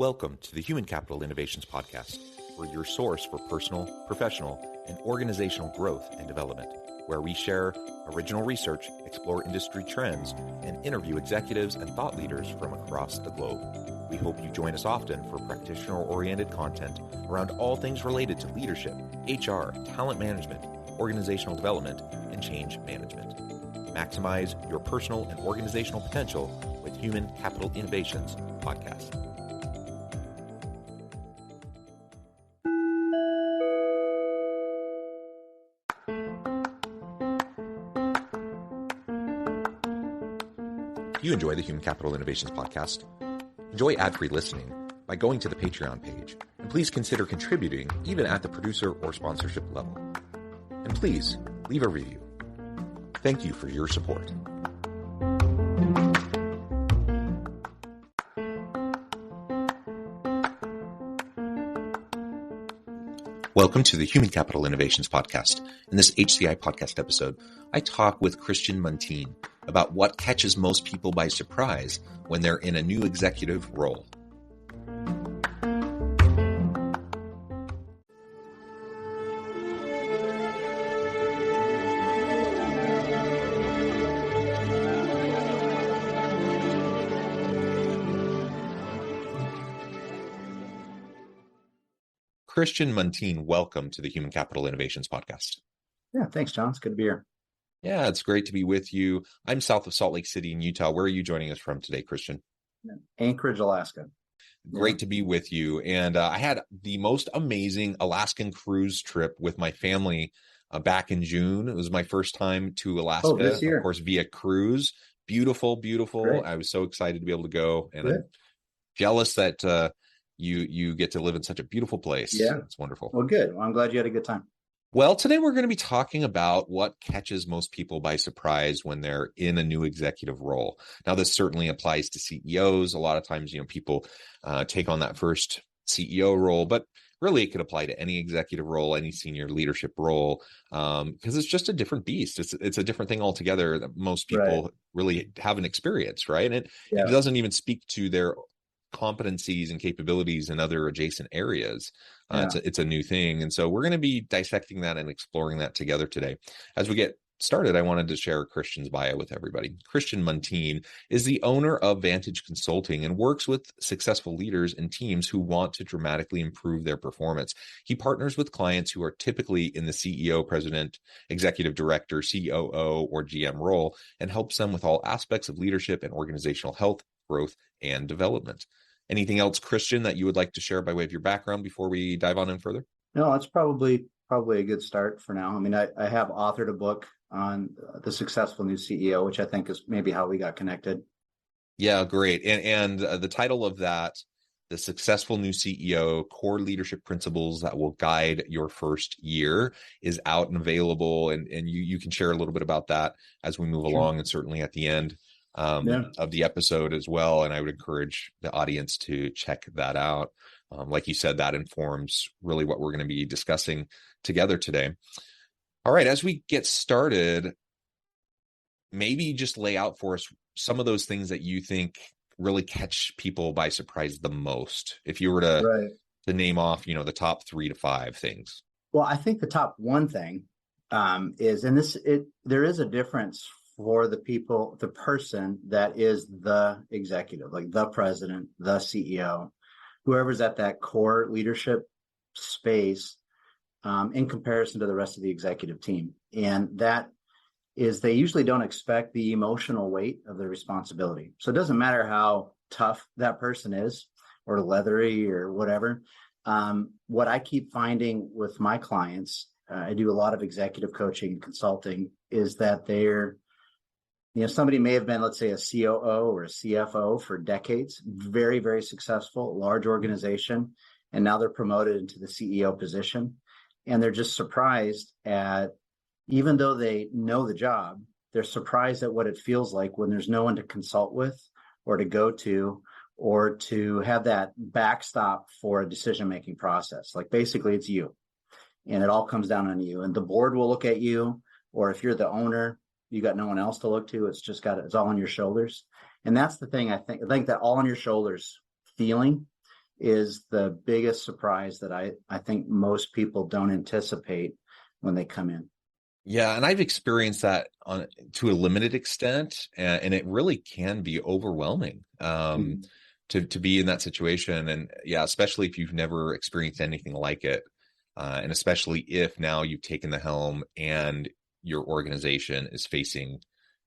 Welcome to the Human Capital Innovations Podcast. We're your source for personal, professional, and organizational growth and development, where we share original research, explore industry trends, and interview executives and thought leaders from across the globe. We hope you join us often for practitioner-oriented content around all things related to leadership, HR, talent management, organizational development, and change management. Maximize your personal and organizational potential with Human Capital Innovations Podcast. If you enjoy the Human Capital Innovations Podcast, enjoy ad-free listening by going to the Patreon page, and please consider contributing even at the producer or sponsorship level. And please leave a review. Thank you for your support. Welcome to the Human Capital Innovations Podcast. In this HCI Podcast episode, I talk with Christian Muntean about what catches most people by surprise when they're in a new executive role. Christian Muntean, welcome to the Human Capital Innovations Podcast. Yeah, thanks, John. It's good to be here. Yeah, it's great to be with you. I'm south of Salt Lake City in Utah. Where are you joining us from today, Christian? Anchorage, Alaska. Great to be with you. And I had the most amazing Alaskan cruise trip with my family back in June. It was my first time to Alaska, this year. Of course, via cruise. Beautiful, beautiful. Great. I was so excited to be able to go. And Good. I'm jealous that you get to live in such a beautiful place. Yeah. It's wonderful. Well, good. Well, I'm glad you had a good time. Well, today we're going to be talking about what catches most people by surprise when they're in a new executive role. Now, this certainly applies to CEOs. A lot of times, people take on that first CEO role, but really it could apply to any executive role, any senior leadership role, because it's just a different beast. It's a different thing altogether that most people really haven't experienced, right? And it doesn't even speak to their competencies and capabilities in other adjacent areas. It's a new thing. And so we're going to be dissecting that and exploring that together today. As we get started, I wanted to share Christian's bio with everybody. Christian Muntean is the owner of Vantage Consulting and works with successful leaders and teams who want to dramatically improve their performance. He partners with clients who are typically in the CEO, president, executive director, COO, or GM role and helps them with all aspects of leadership and organizational health, growth, and development. Anything else, Christian, that you would like to share by way of your background before we dive on in further? No, that's probably a good start for now. I mean, I have authored a book on the successful new CEO, which I think is maybe how we got connected. Yeah, great. And the title of that, The Successful New CEO, Core Leadership Principles That Will Guide Your First Year, is out and available. And you can share a little bit about that as we move along, and certainly at the end of the episode as well. And I would encourage the audience to check that out. Like you said, that informs really what we're going to be discussing together today. All right, as we get started, maybe just lay out for us some of those things that you think really catch people by surprise the most. If you were to name off, the top 3 to 5 things. Well, I think the top one thing is, and there is a difference for the person that is the executive, like the president, the CEO, whoever's at that core leadership space in comparison to the rest of the executive team. And that is, they usually don't expect the emotional weight of the responsibility. So it doesn't matter how tough that person is or leathery or whatever. What I keep finding with my clients, I do a lot of executive coaching and consulting, is that somebody may have been, let's say, a COO or a CFO for decades, very, very successful, large organization, and now they're promoted into the CEO position. And they're just surprised at, even though they know the job, they're surprised at what it feels like when there's no one to consult with or to go to or to have that backstop for a decision-making process. Like, basically, it's you, and it all comes down on you. And the board will look at you, or if you're the owner, you got no one else to look to. It's all on your shoulders. And that's the thing. I think that all on your shoulders feeling is the biggest surprise that I think most people don't anticipate when they come in. Yeah, and I've experienced that to a limited extent, and it really can be overwhelming to be in that situation. And yeah, especially if you've never experienced anything like it, and especially if now you've taken the helm and your organization is facing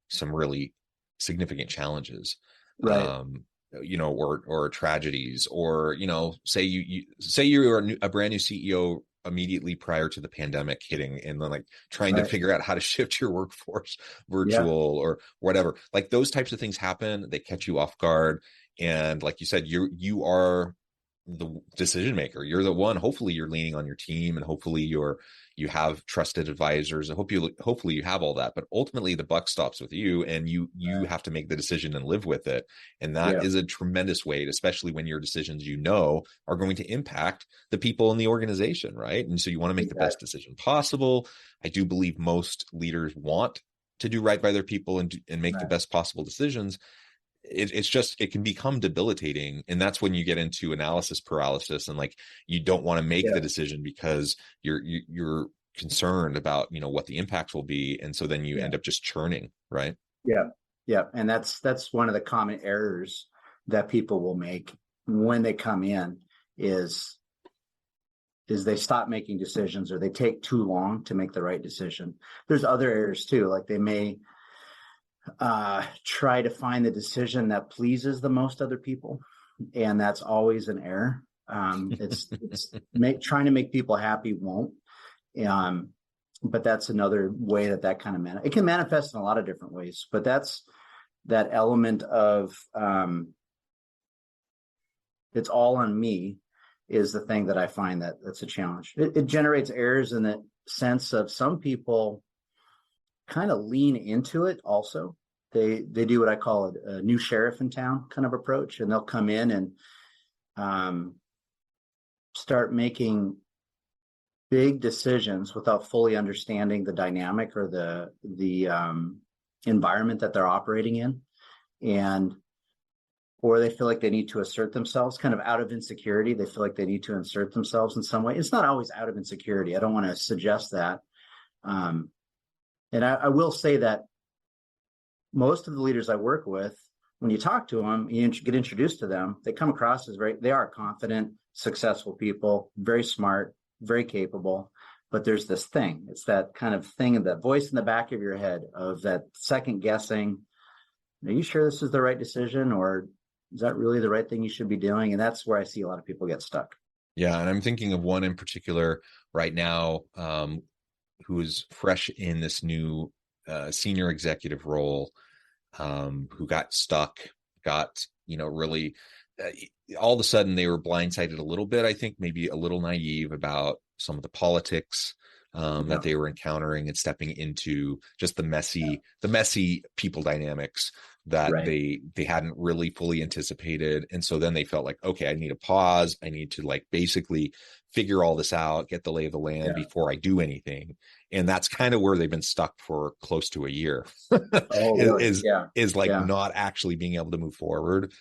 some really significant challenges, Right. Or tragedies, or say you're a brand new CEO immediately prior to the pandemic hitting, and then like trying to figure out how to shift your workforce virtual or whatever. Like those types of things happen, they catch you off guard. And like you said, you are the decision maker. You're the one. Hopefully you're leaning on your team, and hopefully you have trusted advisors. Hopefully you have all that, but ultimately the buck stops with you, and you have to make the decision and live with it. And that is a tremendous weight, especially when your decisions are going to impact the people in the organization, right? And so you want to make the best decision possible. I do believe most leaders want to do right by their people and make the best possible decisions. It's just, it can become debilitating. And that's when you get into analysis paralysis, and like, you don't want to make the decision because you're concerned about, what the impacts will be. And so then you end up just churning, right? Yeah. Yeah. And that's one of the common errors that people will make when they come in is they stop making decisions, or they take too long to make the right decision. There's other errors too. Like they may try to find the decision that pleases the most other people, and that's always an error. It's trying to make people happy won't. But that's another way that kind of it can manifest in a lot of different ways. But that's that element of it's all on me is the thing that I find that's a challenge. It generates errors in the sense of some people kind of lean into it also. They do what I call a new sheriff in town kind of approach, and they'll come in and start making big decisions without fully understanding the dynamic or the environment that they're operating in, or they feel like they need to assert themselves kind of out of insecurity. They feel like they need to insert themselves in some way. It's not always out of insecurity. I don't want to suggest that. And I will say that most of the leaders I work with, when you talk to them, you get introduced to them, they come across as they are confident, successful people, very smart, very capable. But there's this thing. It's that kind of thing, that voice in the back of your head of that second guessing. Are you sure this is the right decision, or is that really the right thing you should be doing? And that's where I see a lot of people get stuck. Yeah. And I'm thinking of one in particular right now, who is fresh in this new senior executive role, who got stuck, really all of a sudden they were blindsided a little bit. I think maybe a little naive about some of the politics that they were encountering, and stepping into just the messy people dynamics that they hadn't really fully anticipated. And so then they felt like, okay, I need a pause. I need to like basically figure all this out, get the lay of the land before I do anything. And that's kind of where they've been stuck for close to a year. Is not actually being able to move forward.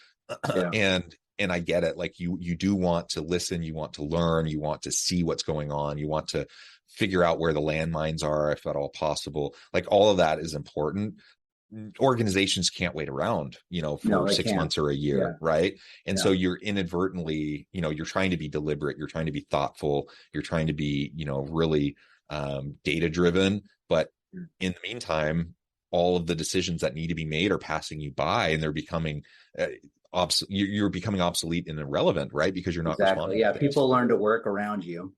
And I get it. Like you do want to listen, you want to learn, you want to see what's going on, you want to figure out where the landmines are, if at all possible. Like all of that is important. Organizations can't wait around, for 6 months or a year. Right. And so you're inadvertently, you're trying to be deliberate, you're trying to be thoughtful, you're trying to be, really data driven. But in the meantime, all of the decisions that need to be made are passing you by, and they're becoming you're becoming obsolete and irrelevant, right? Because you're not responding. Yeah, people learn to work around you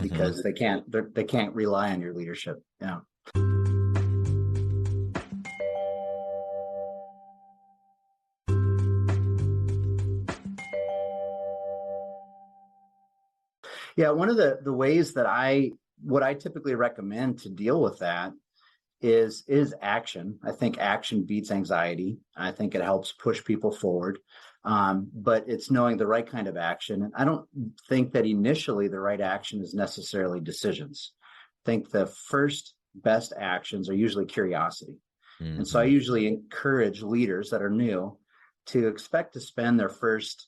because they can't rely on your leadership. Yeah. Yeah, one of the ways that what I typically recommend to deal with that is action. I think action beats anxiety. I think it helps push people forward. But it's knowing the right kind of action. And I don't think that initially the right action is necessarily decisions. I think the first best actions are usually curiosity. And so I usually encourage leaders that are new to expect to spend their first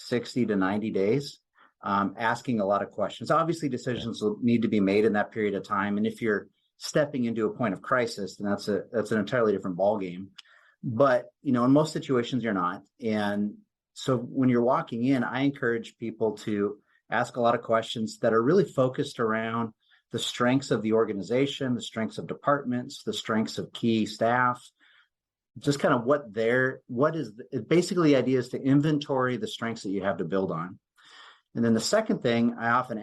60 to 90 days, asking a lot of questions. Obviously, decisions will need to be made in that period of time. And if you're stepping into a point of crisis, then that's an entirely different ballgame. But, in most situations, you're not. And so when you're walking in, I encourage people to ask a lot of questions that are really focused around the strengths of the organization, the strengths of departments, the strengths of key staff, just kind of basically the idea is to inventory the strengths that you have to build on. And then the second thing I often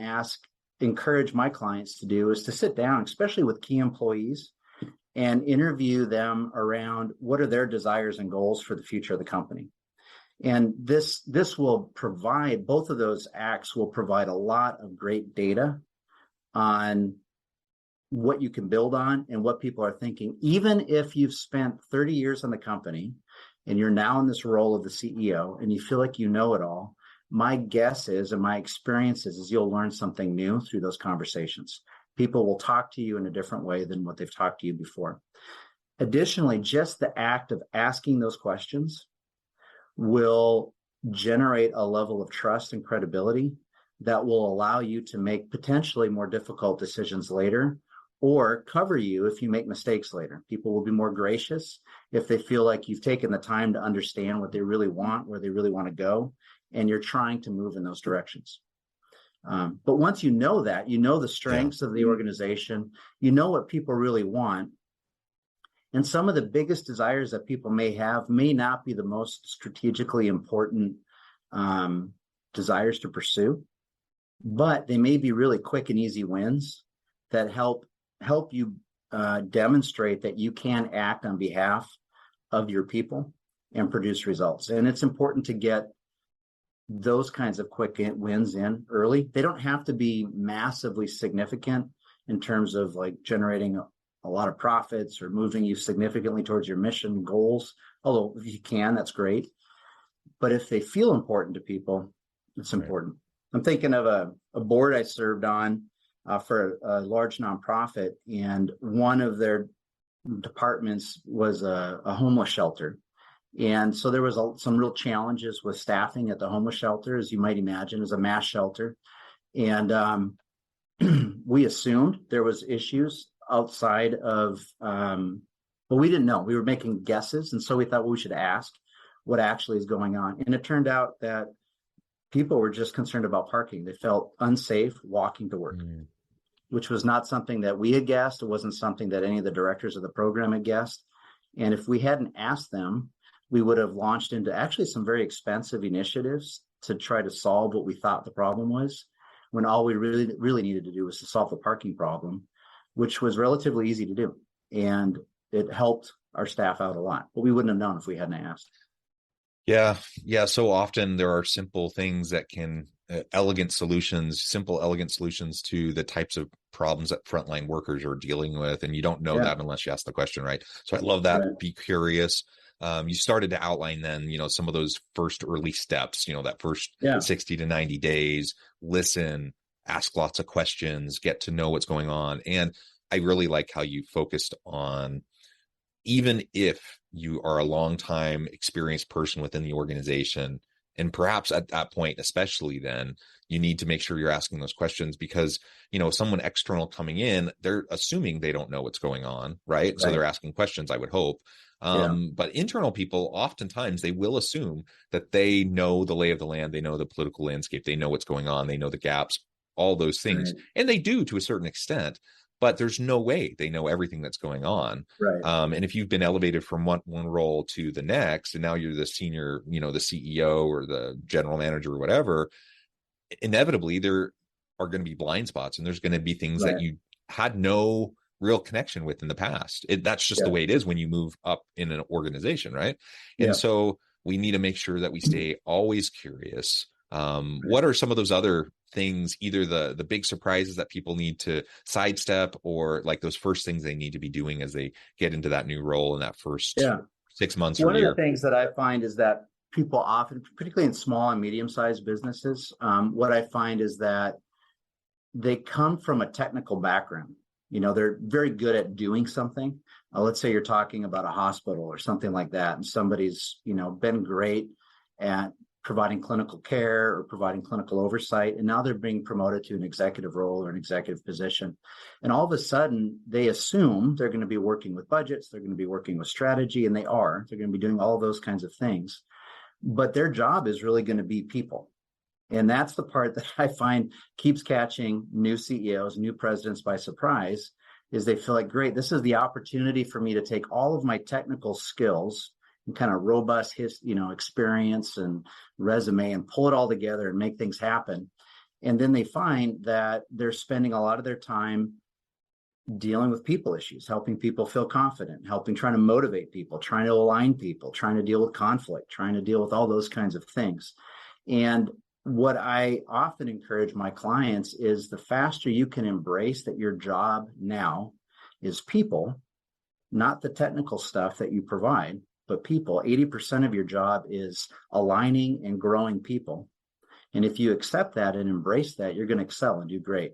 encourage my clients to do is to sit down, especially with key employees, and interview them around what are their desires and goals for the future of the company. And this will provide, both of those acts will provide a lot of great data on what you can build on and what people are thinking. Even if you've spent 30 years in the company and you're now in this role of the CEO and you feel like you know it all, my guess is, and my experience is you'll learn something new through those conversations. People will talk to you in a different way than what they've talked to you before. Additionally, just the act of asking those questions will generate a level of trust and credibility that will allow you to make potentially more difficult decisions later, or cover you if you make mistakes later. People will be more gracious if they feel like you've taken the time to understand what they really want, where they really want to go, and you're trying to move in those directions. But once you know that, you know the strengths of the organization, you know what people really want, and some of the biggest desires that people may have may not be the most strategically important desires to pursue, but they may be really quick and easy wins that help you demonstrate that you can act on behalf of your people and produce results. And it's important to get those kinds of quick wins in early. They don't have to be massively significant in terms of like generating a lot of profits or moving you significantly towards your mission goals. Although if you can, that's great. But if they feel important to people, it's important. I'm thinking of a board I served on for a large nonprofit, and one of their departments was a homeless shelter. And so there was some real challenges with staffing at the homeless shelter, as you might imagine, as a mass shelter. And we assumed there was issues outside of, but we didn't know. We were making guesses. And so we thought, well, we should ask what actually is going on. And it turned out that people were just concerned about parking. They felt unsafe walking to work, which was not something that we had guessed. It wasn't something that any of the directors of the program had guessed. And if we hadn't asked them, we would have launched into actually some very expensive initiatives to try to solve what we thought the problem was, when all we really needed to do was to solve the parking problem, which was relatively easy to do. And it helped our staff out a lot, but we wouldn't have known if we hadn't asked. Yeah. So often there are simple things that can simple, elegant solutions to the types of problems that frontline workers are dealing with. And you don't know that unless you ask the question, right? So I love that. Right. Be curious. You started to outline then, some of those first early steps, that first 60 to 90 days, listen, ask lots of questions, get to know what's going on. And I really like how you focused on, even if you are a long time experienced person within the organization, and perhaps at that point, especially then, you need to make sure you're asking those questions, because, someone external coming in, they're assuming they don't know what's going on, right? So they're asking questions, I would hope. But internal people, oftentimes they will assume that they know the lay of the land, they know the political landscape, they know what's going on, they know the gaps, all those things. Right. And they do to a certain extent, but there's no way they know everything that's going on. Right. And if you've been elevated from one role to the next, and now you're the senior, the CEO or the general manager or whatever, inevitably there are going to be blind spots, and there's going to be things that you had no real connection with in the past. That's just the way it is when you move up in an organization, right? And so we need to make sure that we stay always curious. What are some of those other things, either the big surprises that people need to sidestep, or like those first things they need to be doing as they get into that new role in that first 6 months or year? One of the things that I find is that people often, particularly in small and medium-sized businesses, what I find is that they come from a technical background. They're very good at doing something. Let's say you're talking about a hospital or something like that, and somebody's, been great at providing clinical care or providing clinical oversight, and now they're being promoted to an executive role or an executive position. And all of a sudden, they assume they're going to be working with budgets, they're going to be working with strategy, and they are. They're going to be doing all those kinds of things. But their job is really going to be people. And that's the part that I find keeps catching new CEOs, new presidents by surprise, is they feel like, great, this is the opportunity for me to take all of my technical skills and kind of robust experience and resume and pull it all together and make things happen. And then they find that they're spending a lot of their time dealing with people issues, helping people feel confident, trying to motivate people, trying to align people, trying to deal with conflict, trying to deal with all those kinds of things. And what I often encourage my clients is the faster you can embrace that your job now is people, not the technical stuff that you provide, but people. 80% of your job is aligning and growing people. And if you accept that and embrace that, you're going to excel and do great.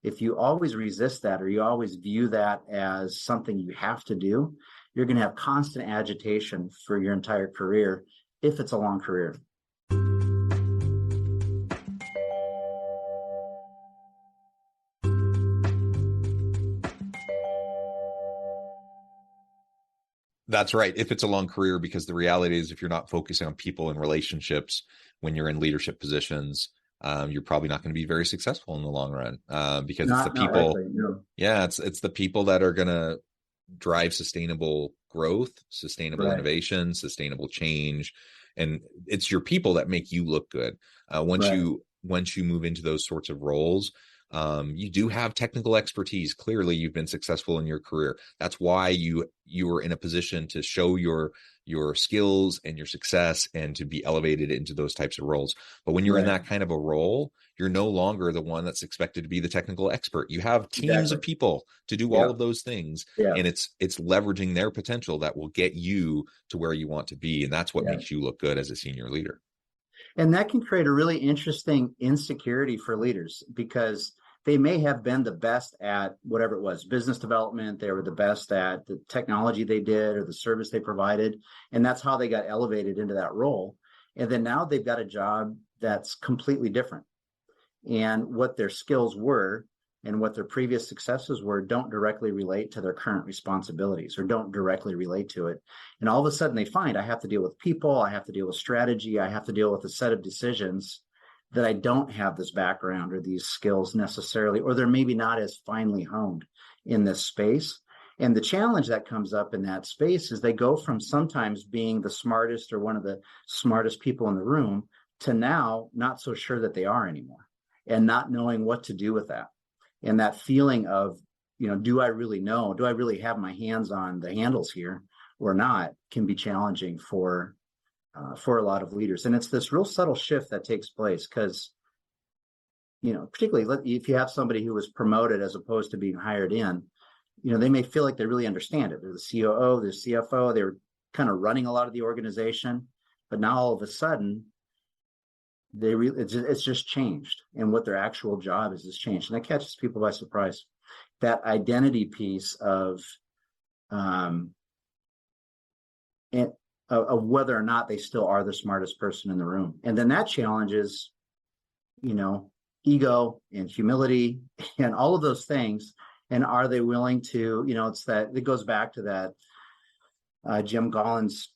If you always resist that, or you always view that as something you have to do, you're going to have constant agitation for your entire career, if it's a long career. That's right. If it's a long career, because the reality is, if you're not focusing on people and relationships when you're in leadership positions, you're probably not going to be very successful in the long run, because it's the people. Likely, no. Yeah, it's the people that are going to drive sustainable growth, sustainable innovation, sustainable change, and it's your people that make you look good. Once you move into those sorts of roles, you do have technical expertise. Clearly, you've been successful in your career. That's why you were in a position to show your skills and your success and to be elevated into those types of roles. But when you're in that kind of a role, you're no longer the one that's expected to be the technical expert. You have teams of people to do all of those things, and it's leveraging their potential that will get you to where you want to be, and that's what makes you look good as a senior leader. And that can create a really interesting insecurity for leaders, because they may have been the best at whatever it was, business development, they were the best at the technology they did or the service they provided, and that's how they got elevated into that role. And then now they've got a job that's completely different. And what their skills were and what their previous successes were don't directly relate to their current responsibilities, or don't directly relate to it. And all of a sudden they find, I have to deal with people, I have to deal with strategy, I have to deal with a set of decisions that I don't have this background or these skills necessarily, or they're maybe not as finely honed in this space. And the challenge that comes up in that space is they go from sometimes being the smartest or one of the smartest people in the room to now not so sure that they are anymore, and not knowing what to do with that. And that feeling of, do I really know? Do I really have my hands on the handles here or not, can be challenging for a lot of leaders. And it's this real subtle shift that takes place, because, particularly if you have somebody who was promoted as opposed to being hired in, they may feel like they really understand it. They're the COO, they're CFO, they're kind of running a lot of the organization, but now all of a sudden, it's just changed, and what their actual job is changed, and that catches people by surprise. That identity piece of whether or not they still are the smartest person in the room, and then that challenges, ego and humility and all of those things. And are they willing to? It goes back to that Jim Collins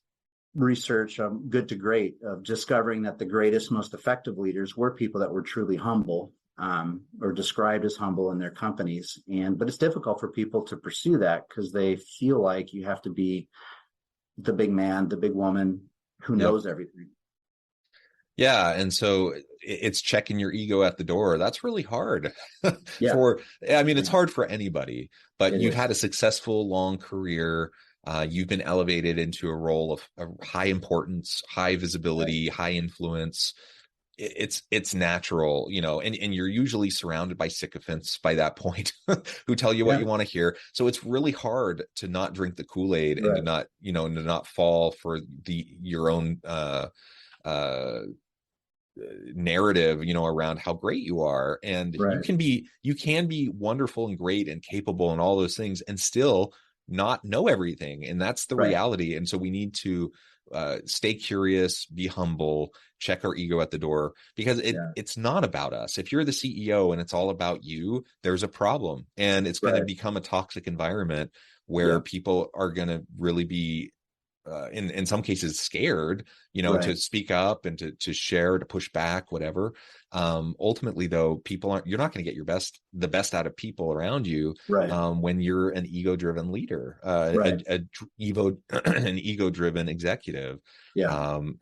research, Good to Great, of discovering that the greatest, most effective leaders were people that were truly humble, or described as humble in their companies. But it's difficult for people to pursue that, because they feel like you have to be the big man, the big woman who knows everything. Yeah. And so it's checking your ego at the door. That's really hard. It's hard for anybody, but you've had a successful long career. You've been elevated into a role of high importance, high visibility, high influence. It's natural, and you're usually surrounded by sycophants by that point who tell you what you want to hear. So it's really hard to not drink the Kool-Aid and to not, to not fall for your own narrative, around how great you are. And you can be wonderful and great and capable and all those things and still not know everything. And that's the reality. And so we need to stay curious, be humble, check our ego at the door, because it's not about us. If you're the CEO and it's all about you, there's a problem, and it's going to become a toxic environment where people are going to really be in some cases scared, to speak up and to share, to push back, whatever. Ultimately though, you're not going to get the best out of people around you when you're an ego-driven leader, an ego-driven executive.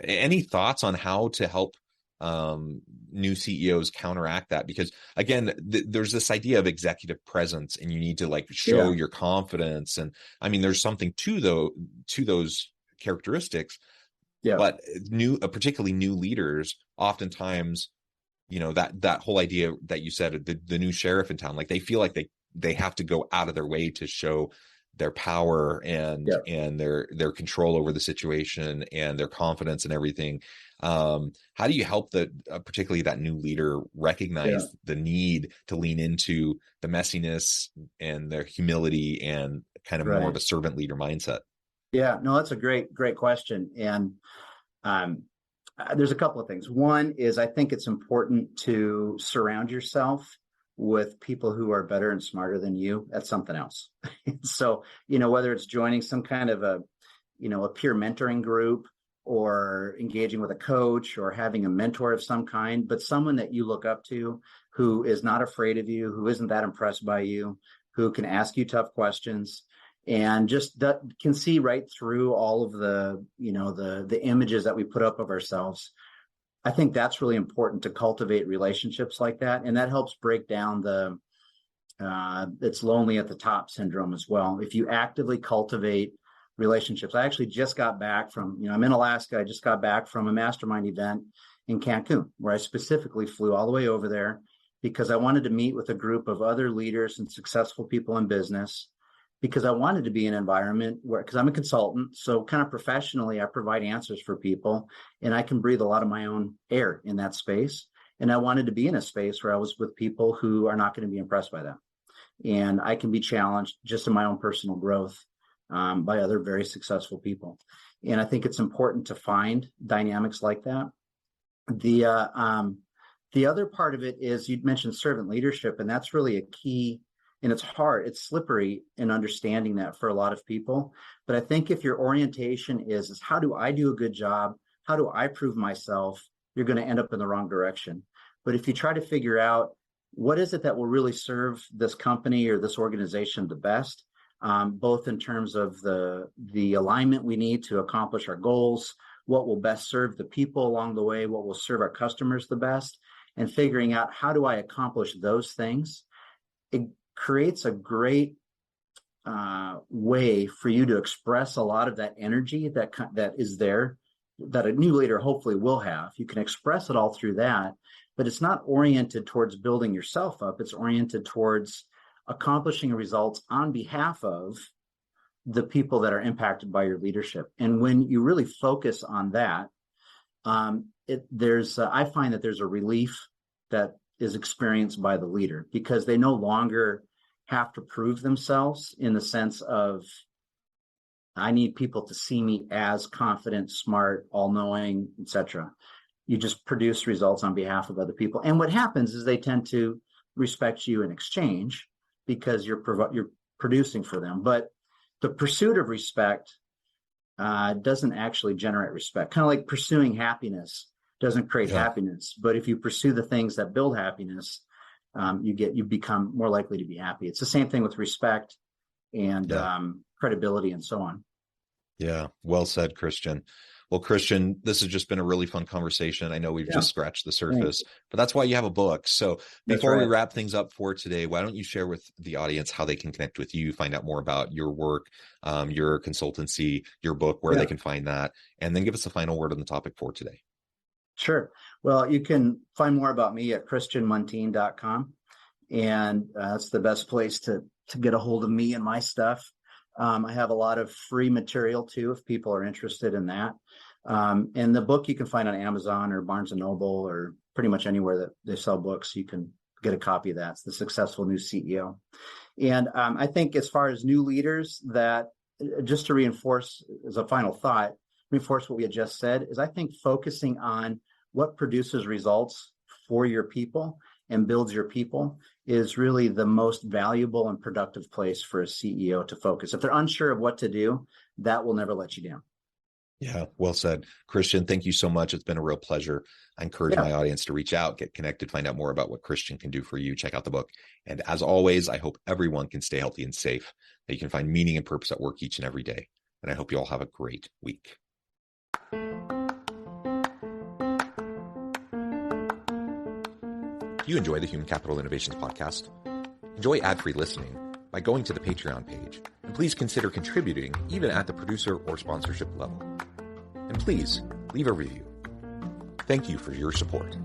Any thoughts on how to help new CEOs counteract that? Because again, there's this idea of executive presence, and you need to show your confidence. And I mean, there's something to those characteristics, but particularly new leaders, oftentimes, that whole idea that you said, the new sheriff in town, they feel like they have to go out of their way to show their power and their control over the situation and their confidence and everything. How do you help particularly that new leader recognize the need to lean into the messiness and their humility and kind of more of a servant leader mindset? Yeah, no, that's a great question. And there's a couple of things. One is, I think it's important to surround yourself with people who are better and smarter than you at something else. So, whether it's joining some kind of a peer mentoring group, or engaging with a coach, or having a mentor of some kind, but someone that you look up to, who is not afraid of you, who isn't that impressed by you, who can ask you tough questions, and just that can see right through all of the images that we put up of ourselves. I think that's really important to cultivate relationships like that. And that helps break down it's lonely at the top syndrome as well. If you actively cultivate relationships. I actually just got back from, I'm in Alaska. I just got back from a mastermind event in Cancun, where I specifically flew all the way over there because I wanted to meet with a group of other leaders and successful people in business, because I wanted to be in an environment where, because I'm a consultant, so kind of professionally, I provide answers for people, and I can breathe a lot of my own air in that space. And I wanted to be in a space where I was with people who are not going to be impressed by that. And I can be challenged just in my own personal growth by other very successful people. And I think it's important to find dynamics like that. The other part of it is, you'd mentioned servant leadership, and that's really a key. And it's hard, it's slippery in understanding that for a lot of people. But I think if your orientation is how do I do a good job? How do I prove myself? You're going to end up in the wrong direction. But if you try to figure out what is it that will really serve this company or this organization the best, both in terms of the alignment we need to accomplish our goals, what will best serve the people along the way, what will serve our customers the best, and figuring out how do I accomplish those things, it creates a great way for you to express a lot of that energy that is there, that a new leader hopefully will have. You can express it all through that, but it's not oriented towards building yourself up. It's oriented towards accomplishing results on behalf of the people that are impacted by your leadership. And when you really focus on that, I find that there's a relief that is experienced by the leader, because they no longer have to prove themselves in the sense of, I need people to see me as confident, smart, all-knowing, etc. You just produce results on behalf of other people. And what happens is they tend to respect you in exchange because you're producing for them. But the pursuit of respect doesn't actually generate respect. Kind of like pursuing happiness doesn't create happiness. But if you pursue the things that build happiness, you become more likely to be happy. It's the same thing with respect and credibility and so on. Yeah. Well said, Christian. Well, Christian, this has just been a really fun conversation. I know we've just scratched the surface, but that's why you have a book. So before we wrap things up for today, why don't you share with the audience how they can connect with you, find out more about your work, your consultancy, your book, where they can find that, and then give us a final word on the topic for today. Sure. Well, you can find more about me at christianmuntean.com. And that's the best place to get a hold of me and my stuff. I have a lot of free material too, if people are interested in that. And the book you can find on Amazon or Barnes & Noble or pretty much anywhere that they sell books. You can get a copy of that. It's The Successful New CEO. And I think as far as new leaders, that just to reinforce as a final thought, reinforce what we had just said, is I think focusing on what produces results for your people and builds your people is really the most valuable and productive place for a CEO to focus. If they're unsure of what to do, that will never let you down. Yeah, well said. Christian, thank you so much. It's been a real pleasure. I encourage my audience to reach out, get connected, find out more about what Christian can do for you. Check out the book. And as always, I hope everyone can stay healthy and safe, that you can find meaning and purpose at work each and every day. And I hope you all have a great week. Do you enjoy the Human Capital Innovations podcast? Enjoy ad-free listening by going to the Patreon page. And please consider contributing even at the producer or sponsorship level. And please leave a review. Thank you for your support.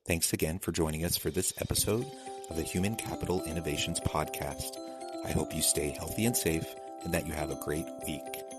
Thanks again for joining us for this episode of the Human Capital Innovations podcast. I hope you stay healthy and safe and that you have a great week.